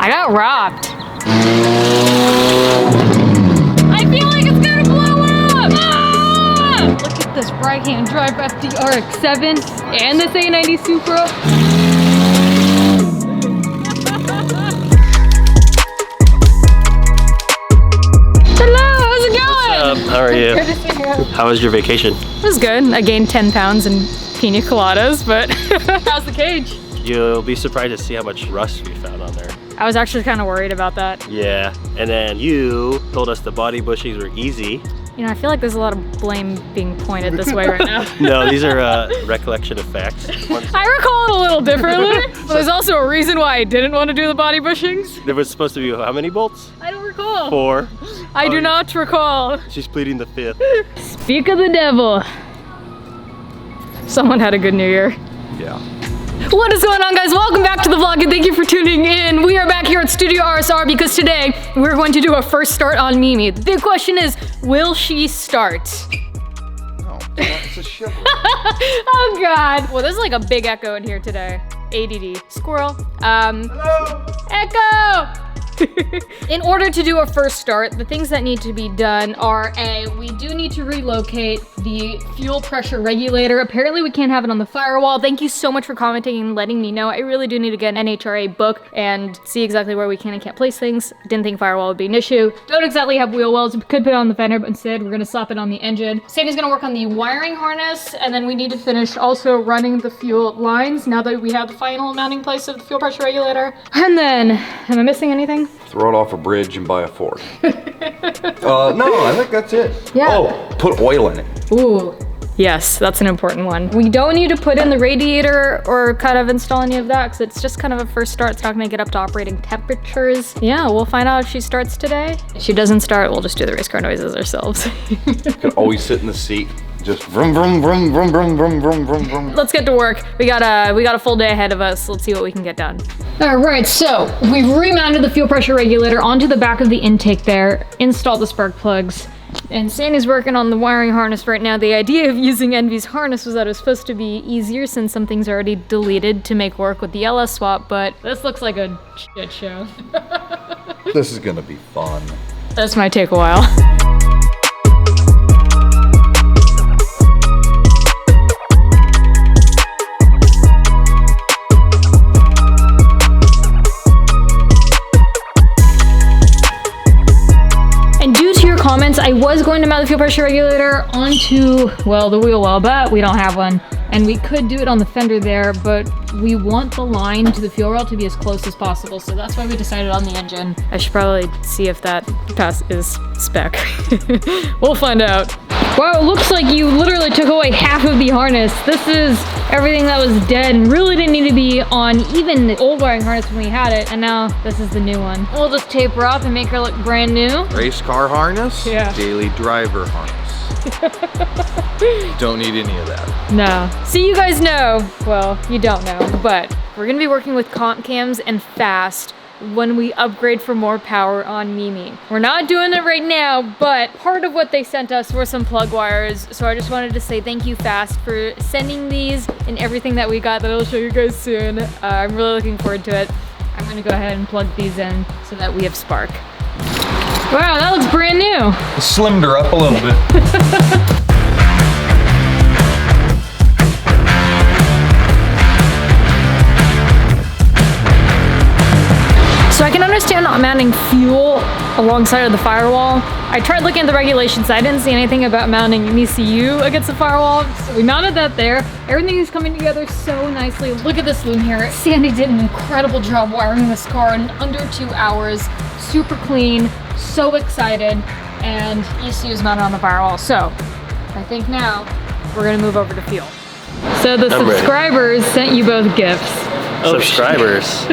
I got robbed. I feel like it's gonna blow up! Ah! Look at this right-hand drive FD RX-7 and this A90 Supra. How are you? Good to see you. How was your vacation? It was good. I gained 10 pounds in pina coladas, but how's the cage? You'll be surprised to see how much rust we found on there. I was actually kind of worried about that. Yeah, and then you told us the body bushings were easy. You know, I feel like there's a lot of blame being pointed this way right now. No, these are recollection of facts. I recall it a little differently, but there's also a reason why I didn't want to do the body bushings. There was supposed to be how many bolts? I don't recall. 4. I do not recall. She's pleading the 5th. Speak of the devil. Someone had a good New Year. Yeah. What is going on, guys? Welcome back to the vlog and thank you for tuning in. We are back here at Studio RSR because today we're going to do a first start on Mimi. The big question is, will she start? No, it's a shiver. Oh God. Well, there's like a big echo in here today. ADD. Squirrel. Hello? Echo! In order to do a first start, the things that need to be done are we do need to relocate the fuel pressure regulator. Apparently we can't have it on the firewall. Thank you so much for commenting and letting me know. I really do need to get an NHRA book and see exactly where we can and can't place things. Didn't think firewall would be an issue. Don't exactly have wheel wells. We could put it on the fender, but instead we're gonna slap it on the engine. Sandy's gonna work on the wiring harness, and then we need to finish also running the fuel lines now that we have the final mounting place of the fuel pressure regulator. And then, am I missing anything? Throw it off a bridge and buy a Ford. No, I think that's it. Yeah. Oh, put oil in it. Ooh, yes, that's an important one. We don't need to put in the radiator or kind of install any of that because it's just kind of a first start. It's not gonna get up to operating temperatures. Yeah, we'll find out if she starts today. If she doesn't start, we'll just do the race car noises ourselves. You can always sit in the seat. Just vroom, vroom, vroom, vroom, vroom, vroom, vroom, vroom, vroom. Let's get to work. We got a full day ahead of us. Let's see what we can get done. All right, so we've remounted the fuel pressure regulator onto the back of the intake there, installed the spark plugs, and Sandy's working on the wiring harness right now. The idea of using Envy's harness was that it was supposed to be easier since some things are already deleted to make work with the LS swap, but this looks like a shit show. This is gonna be fun. This might take a while. Comments, I was going to mount the fuel pressure regulator onto, well, the wheel well, but we don't have one. And we could do it on the fender there, but we want the line to the fuel rail to be as close as possible. So that's why we decided on the engine. I should probably see if that is spec. We'll find out. Wow, it looks like you literally took away half of the harness. This is everything that was dead and really didn't need to be on even the old wiring harness when we had it. And now this is the new one. We'll just tape her up and make her look brand new. Race car harness? Yeah. Daily driver harness. Don't need any of that. No. So you guys know, well, you don't know, but we're gonna be working with comp cams and fast when we upgrade for more power on Mimi. We're not doing it right now, but part of what they sent us were some plug wires. So I just wanted to say thank you, Fast, for sending these and everything that we got that I'll show you guys soon. I'm really looking forward to it. I'm gonna go ahead and plug these in so that we have spark. Wow, that looks brand new. Slimmed her up a little bit. So I can understand not mounting fuel alongside of the firewall. I tried looking at the regulations. I didn't see anything about mounting an ECU against the firewall. So we mounted that there. Everything is coming together so nicely. Look at this loom here. Sandy did an incredible job wiring this car in under 2 hours. Super clean, so excited. And ECU is mounted on the firewall. So I think now we're gonna move over to fuel. So the subscribers sent you both gifts. Subscribers.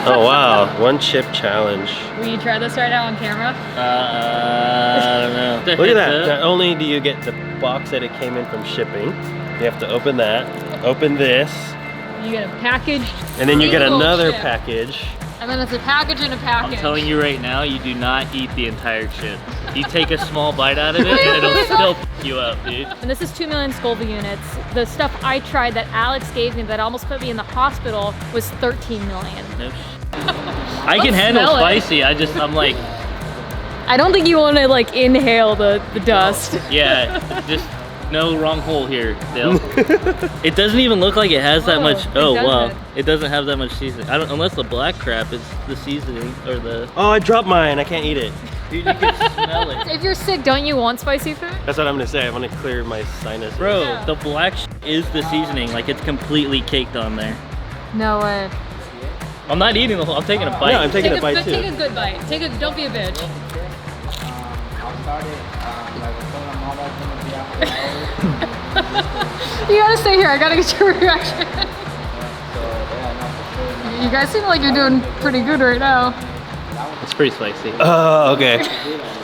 Oh wow, 1 chip challenge. Will you try this right now on camera? I don't know. Look at that. Not only do you get the box that it came in from shipping, you have to open that, open this. You get a package. And then you get another package. And then it's a package and a package. I'm telling you right now, you do not eat the entire chip. You take a small bite out of it and it'll still f you up, dude. And this is 2 million Scoville units. The stuff I tried that Alex gave me that almost put me in the hospital was 13 million. No I can handle smell it. spicy. I'm like, I don't think you want to like inhale the dust. yeah, just no wrong hole here, Dale. It doesn't even look like it has that much. Oh wow, it doesn't have that much seasoning. I don't, unless the black crap is the seasoning or the. Oh, I dropped mine. I can't eat it. Dude, you can smell it. If you're sick, don't you want spicy food? That's what I'm gonna say. I'm gonna clear my sinus. Bro, Yeah. the black is the seasoning. Like it's completely caked on there. No way. I'm not eating the whole. I'm taking a bite. No, I'm taking a bite too. Take a good bite. Don't be a bitch. You gotta stay here. I gotta get your reaction. You guys seem like you're doing pretty good right now. It's pretty spicy. Oh, okay.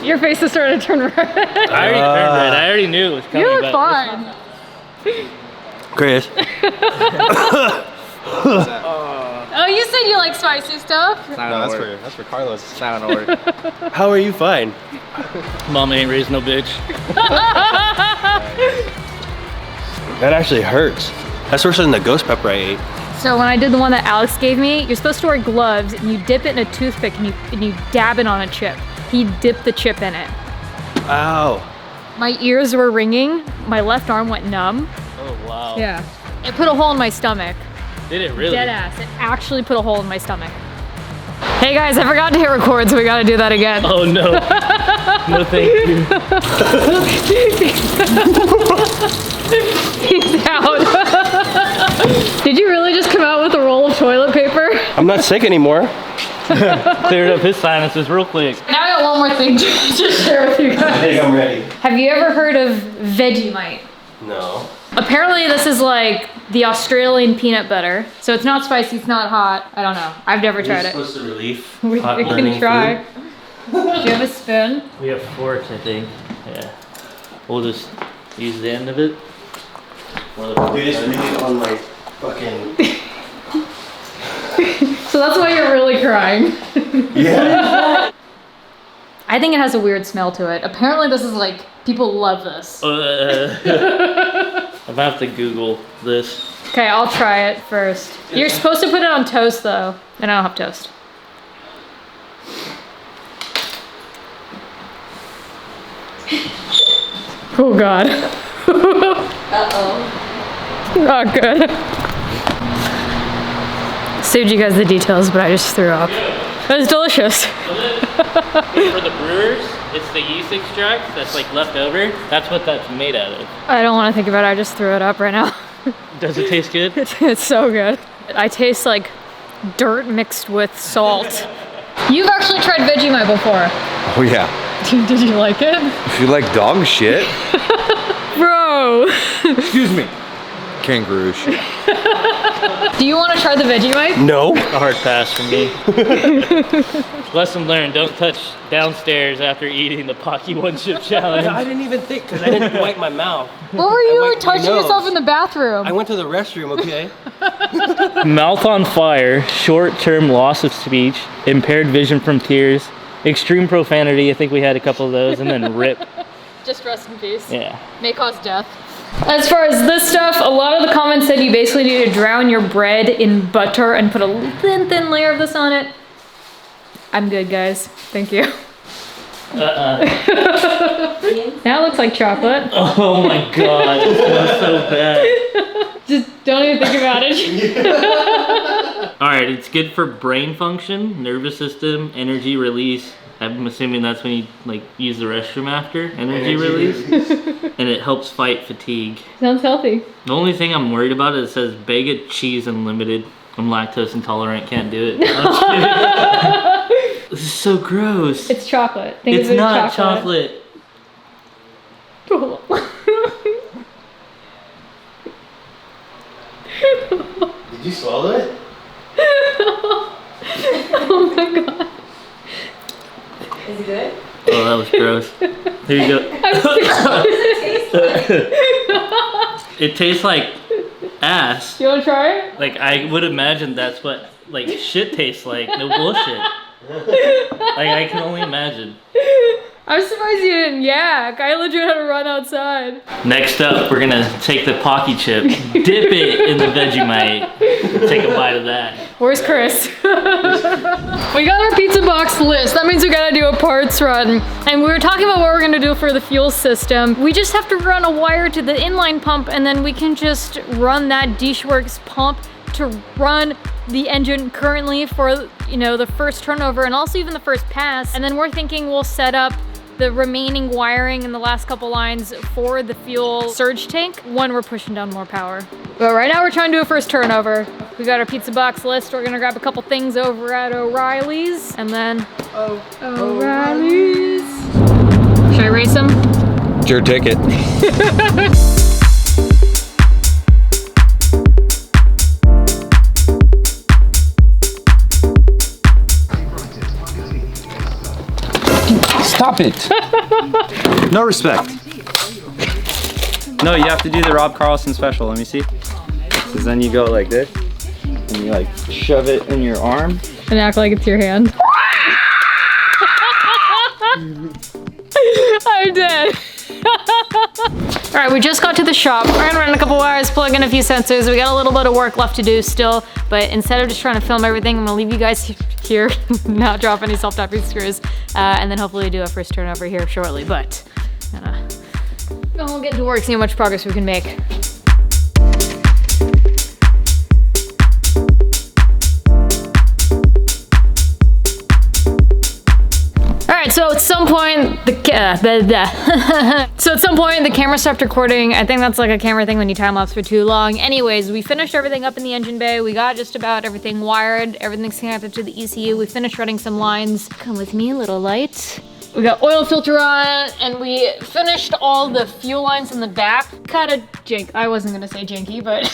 Your face is starting to turn red. I already turned red. I already knew it was coming. You look but fine. Chris. Oh, you said you like spicy stuff? No, that's for Carlos. It's not gonna work. How are you fine? Mama ain't raised no bitch. That actually hurts. That's worse than the ghost pepper I ate. So when I did the one that Alex gave me, you're supposed to wear gloves and you dip it in a toothpick and you dab it on a chip. He dipped the chip in it. Ow. My ears were ringing. My left arm went numb. Oh wow. Yeah. It put a hole in my stomach. Did it really? Dead ass. It actually put a hole in my stomach. Hey guys, I forgot to hit record, so we gotta do that again. Oh no. No thank you. He's out. Did you really just come out with a roll of toilet paper? I'm not sick anymore. Cleared up his sinuses real quick. Now I got one more thing to share with you I guys. think I'm ready. Have you ever heard of Vegemite? No. Apparently this is like the Australian peanut butter. So it's not spicy, it's not hot. I don't know. I've never tried it. Supposed to relieve We hot can burning try. food. Do you have a spoon? We have forks, I think. Yeah. We'll just use the end of it. Dude, it's really on my fucking. So that's why you're really crying. Yeah. I think it has a weird smell to it. Apparently this is like, people love this. I'm gonna have to Google this. Okay, I'll try it first. You're supposed to put it on toast though, and I don't have toast. Oh God. Uh-oh. Not good. Saved you guys the details, but I just threw up. It was delicious. For the brewers, it's the yeast extract that's like left over. That's what that's made out of. I don't want to think about it, I just threw it up right now. Does it taste good? It's so good. I taste like dirt mixed with salt. You've actually tried Vegemite before. Oh yeah. Did you like it? If you like dog shit. Bro. Excuse me. Kangaroo shit. Do you want to try the Vegemite? No. A hard pass for me. Lesson learned, don't touch downstairs after eating the Pocky One Chip Challenge. I didn't even think because I didn't wipe my mouth. What were you wiped my touching yourself nose. in the bathroom? I went to the restroom, okay? Mouth on fire, short-term loss of speech, impaired vision from tears, extreme profanity, I think we had a couple of those, and then RIP. Just rest in peace. Yeah. May cause death. As far as this stuff, a lot of the comments said you basically need to drown your bread in butter and put a thin layer of this on it. I'm good, guys. Thank you. Now it looks like chocolate. Oh my god, it smells so bad. Just don't even think about it. Alright, it's good for brain function, nervous system, energy release. I'm assuming that's when you like use the restroom after, energy release. And it helps fight fatigue. Sounds healthy. The only thing I'm worried about is it says Bega Cheese Unlimited. I'm lactose intolerant, can't do it. I'm just kidding. This is so gross. It's chocolate. Think It's of it as not chocolate. Did you swallow it? Oh my god. Is it good? Oh, that was gross. Here you go. It tastes like ass. You wanna try it? Like, I would imagine that's what, like, shit tastes like. No bullshit. Like, I can only imagine. I'm surprised you didn't yak. I legit had to run outside. Next up, we're gonna take the Pocky chip, dip it in the Vegemite, and take a bite of that. Where's Chris? We got our pizza box list. That means we gotta do a parts run. And we were talking about what we're gonna do for the fuel system. We just have to run a wire to the inline pump, and then we can just run that Dishworks pump to run the engine currently for, you know, the first turnover and also even the first pass. And then we're thinking we'll set up the remaining wiring in the last couple lines for the fuel surge tank when we're pushing down more power. But right now we're trying to do a first turnover. We got our pizza box list. We're gonna grab a couple things over at O'Reilly's and then O'Reilly's. Should I race them? It's your ticket. Stop it! No respect. No, you have to do the Rob Carlson special. Let me see. Because then you go like this, and you like shove it in your arm. And act like it's your hand. I'm dead. All right, we just got to the shop. We're gonna run a couple wires, plug in a few sensors. We got a little bit of work left to do still, but instead of just trying to film everything, I'm gonna leave you guys here, not drop any self-tapping screws, and then hopefully do a first turnover here shortly, but we'll get to work, see how much progress we can make. Alright, so at some point, the camera stopped recording. I think that's like a camera thing when you time lapse for too long. Anyways, we finished everything up in the engine bay. We got just about everything wired. Everything's connected to the ECU. We finished running some lines. Come with me, little light. We got oil filter on, and we finished all the fuel lines in the back. Kinda I wasn't gonna say janky, but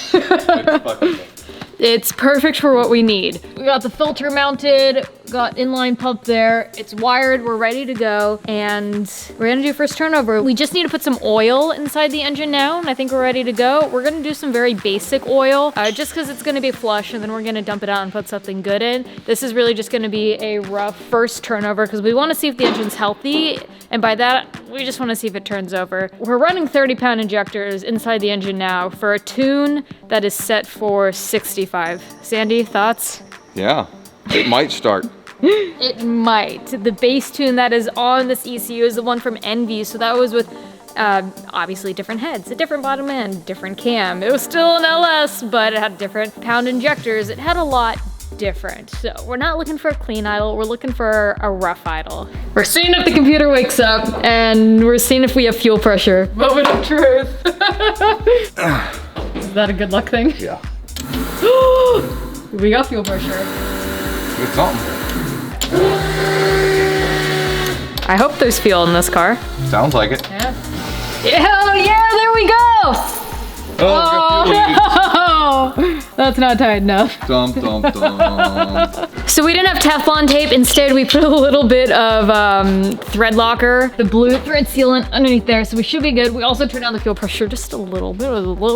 it's perfect for what we need. We got the filter mounted, got inline pump there. It's wired, we're ready to go, and we're gonna do first turnover. We just need to put some oil inside the engine now, and I think we're ready to go. We're gonna do some very basic oil, just because it's gonna be flush, and then we're gonna dump it out and put something good in. This is really just gonna be a rough first turnover, because we wanna see if the engine's healthy, and by that, we just wanna see if it turns over. We're running 30-pound injectors inside the engine now for a tune that is set for 65. Sandy, thoughts? Yeah, it might start. It might. The base tune that is on this ECU is the one from Envy, so that was with obviously different heads, a different bottom end, different cam. It was still an LS, but it had different pound injectors. It had a lot different. So we're not looking for a clean idle, we're looking for a rough idle. We're seeing if the computer wakes up, and we're seeing if we have fuel pressure. Moment of truth. Is that a good luck thing? Yeah. We got fuel pressure. Good something. I hope there's fuel in this car. Sounds like it. Yeah. Hell yeah, there we go! Oh, no! That's not tight enough. Dum, dum, dum. So we didn't have Teflon tape. Instead, we put a little bit of thread locker, the blue thread sealant underneath there, so we should be good. We also turned down the fuel pressure just a little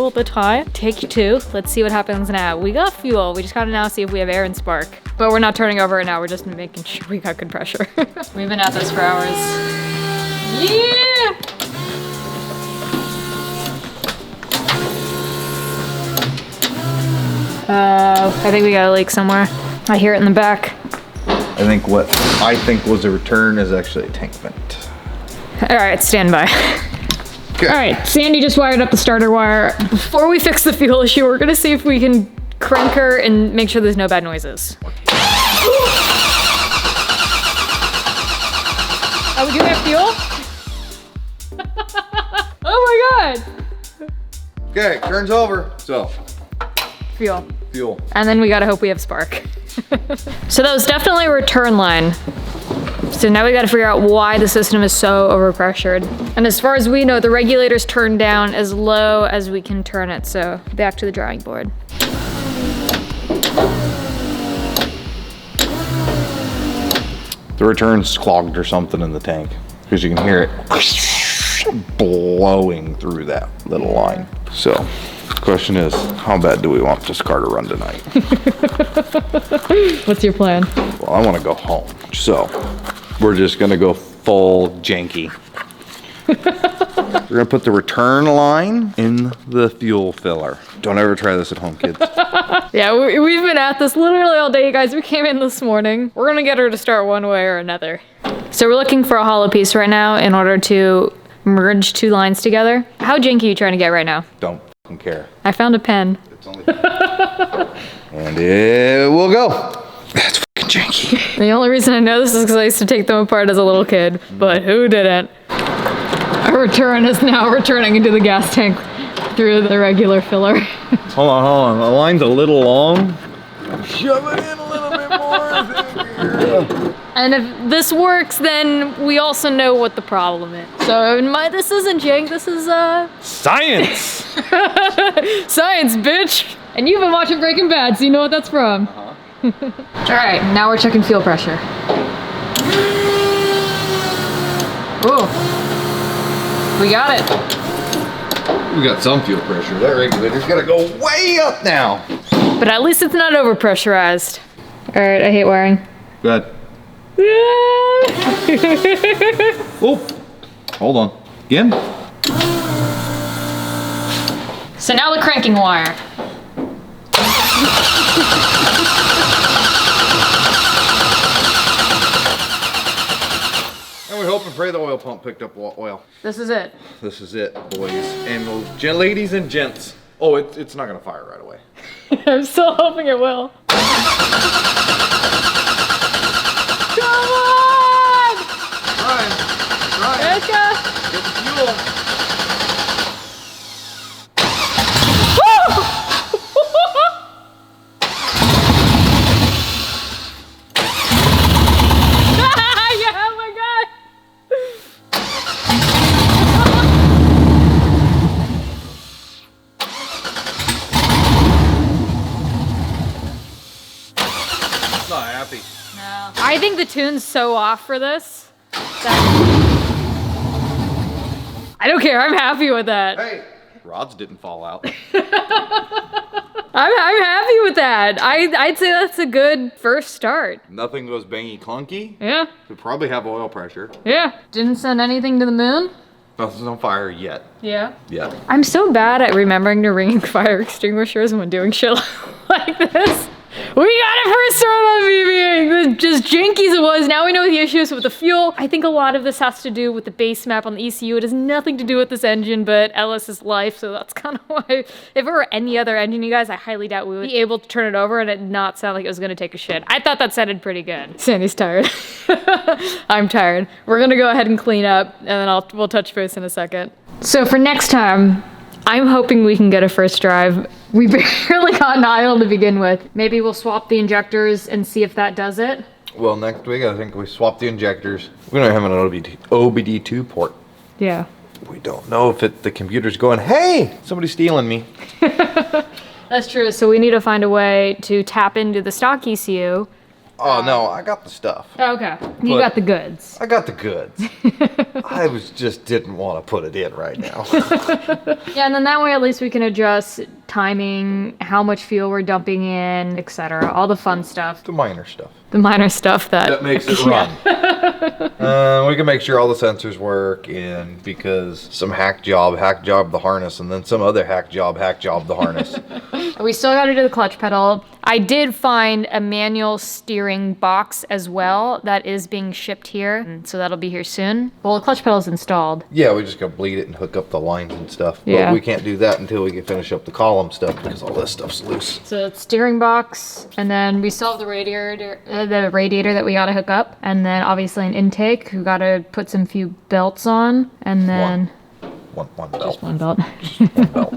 bit high. Take 2. Let's see what happens now. We got fuel. We just gotta now see if we have air and spark. But we're not turning over now. We're just making sure we got good pressure. We've been at this for hours. Yeah! I think we got a leak somewhere. I hear it in the back. I think what I think was a return is actually a tank vent. All right, stand by. Okay. All right, Sandy just wired up the starter wire. Before we fix the fuel issue, we're gonna see if we can crank her and make sure there's no bad noises. Oh, we do have fuel? Oh my God. Okay, turns over. So, Fuel. fuel. And then we gotta hope we have spark. So that was definitely a return line. So now we gotta figure out why the system is so overpressured. And as far as we know, the regulator's turned down as low as we can turn it. So back to the drawing board. The return's clogged or something in the tank because you can hear it blowing through that little line. So, the question is, how bad do we want this car to run tonight? What's your plan? Well, I want to go home. So, we're just gonna go full janky. We're gonna put the return line in the fuel filler. Don't ever try this at home, kids. Yeah, we've been at this literally all day, you guys. We came in this morning. We're gonna get her to start one way or another. So we're looking for a hollow piece right now in order to merge two lines together. How janky are you trying to get right now? Don't fucking care. I found a pen. It's only and it will go. That's fucking janky. The only reason I know this is because I used to take them apart as a little kid, but who didn't? Our return is now returning into the gas tank through the regular filler. Hold on. The line's a little long. Shove it in a little bit more. And if this works, then we also know what the problem is. So this isn't jank, this is Science! science, bitch! And you've been watching Breaking Bad, so you know what that's from. Alright, now we're checking fuel pressure. Ooh. We got it. We got some fuel pressure. That regulator's gotta go way up now. But at least it's not overpressurized. Alright, I hate wiring. Good. Oh, hold on. Again? So now the cranking wire. And we hope and pray the oil pump picked up oil. This is it. This is it, boys and ladies and gents. Oh, it's not gonna fire right away. I'm still hoping it will. Come on! Trying. Erica! Get the fuel. Yeah, oh my god! Not happy. No. I think the tune's so off for this. That... I don't care, I'm happy with that. Hey, rods didn't fall out. I'm happy with that. I'd say that's a good first start. Nothing goes bangy clunky. Yeah. We probably have oil pressure. Yeah. Didn't send anything to the moon? Nothing's on fire yet. Yeah. Yet. I'm so bad at remembering to ring fire extinguishers when doing shit like this. We got it first start on BBing. Just janky as it was. Now we know the issues with the fuel. I think a lot of this has to do with the base map on the ECU. It has nothing to do with this engine, but Ellis's life. So that's kind of why, if it were any other engine, you guys, I highly doubt we would be able to turn it over and it not sound like it was gonna take a shit. I thought that sounded pretty good. Sandy's tired. I'm tired. We're gonna go ahead and clean up, and then we'll touch base in a second. So for next time, I'm hoping we can get a first drive. We barely got an idle to begin with. Maybe we'll swap the injectors and see if that does it. Well, next week I think we swap the injectors. We don't have an OBD2 port. Yeah. We don't know if the computer's going, hey, somebody's stealing me. That's true. So we need to find a way to tap into the stock ECU. Oh, no, I got the stuff. Okay. You But- got the goods. I got the goods. I just didn't want to put it in right now. Yeah, and then that way at least we can adjust timing, how much fuel we're dumping in, etc. All the fun stuff. The minor stuff. The minor stuff that makes it run. We can make sure all the sensors work, and because some hack job the harness, and then some other hack job the harness. We still got to do the clutch pedal. I did find a manual steering box as well that is being shipped here, so that'll be here soon. Well, the clutch pedal's installed. Yeah, we just gotta bleed it and hook up the lines and stuff. Yeah. But we can't do that until we can finish up the column stuff because all this stuff's loose. So it's steering box, and then we still have the radiator that we gotta hook up, and then obviously an intake. We gotta put some few belts on, and then One belt. just one belt. One belt.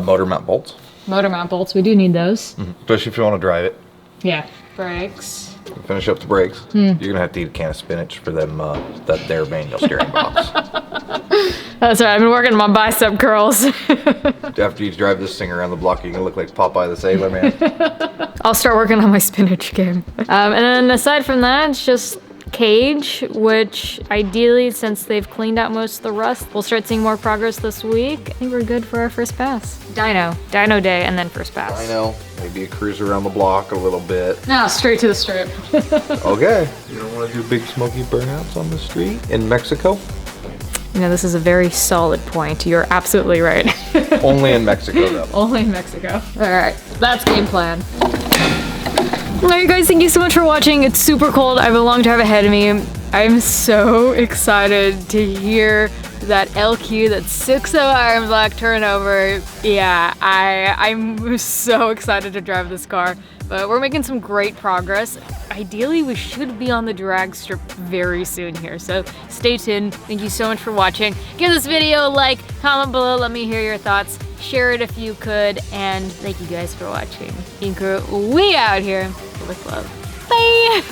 Motor mount bolts. Motor mount bolts. We do need those. Especially if you want to drive it. Yeah. Brakes. Finish up the brakes. You're gonna have to eat a can of spinach for them their manual steering box. That's right. I've been working on my bicep curls. After you drive this thing around the block, you can look like Popeye the Sailor Man. I'll start working on my spinach game. And then aside from that, it's just cage, which ideally, since they've cleaned out most of the rust, we'll start seeing more progress this week. I think we're good for our first pass. Dyno day, and then first pass. Dyno, maybe a cruise around the block a little bit. No, straight to the strip. Okay. You don't want to do big smoky burnouts on the street in Mexico? You know, this is a very solid point. You're absolutely right. Only in Mexico, though. Only in Mexico. All right, that's game plan. All right, guys, thank you so much for watching. It's super cold. I have a long drive ahead of me. I'm so excited to hear that LQ, that 6.0 Iron Black turnover. Yeah, I'm so excited to drive this car. But we're making some great progress. Ideally, we should be on the drag strip very soon here, so stay tuned. Thank you so much for watching. Give this video a like, comment below, let me hear your thoughts. Share it if you could, and thank you guys for watching. Ecrew, we out here with love. Bye!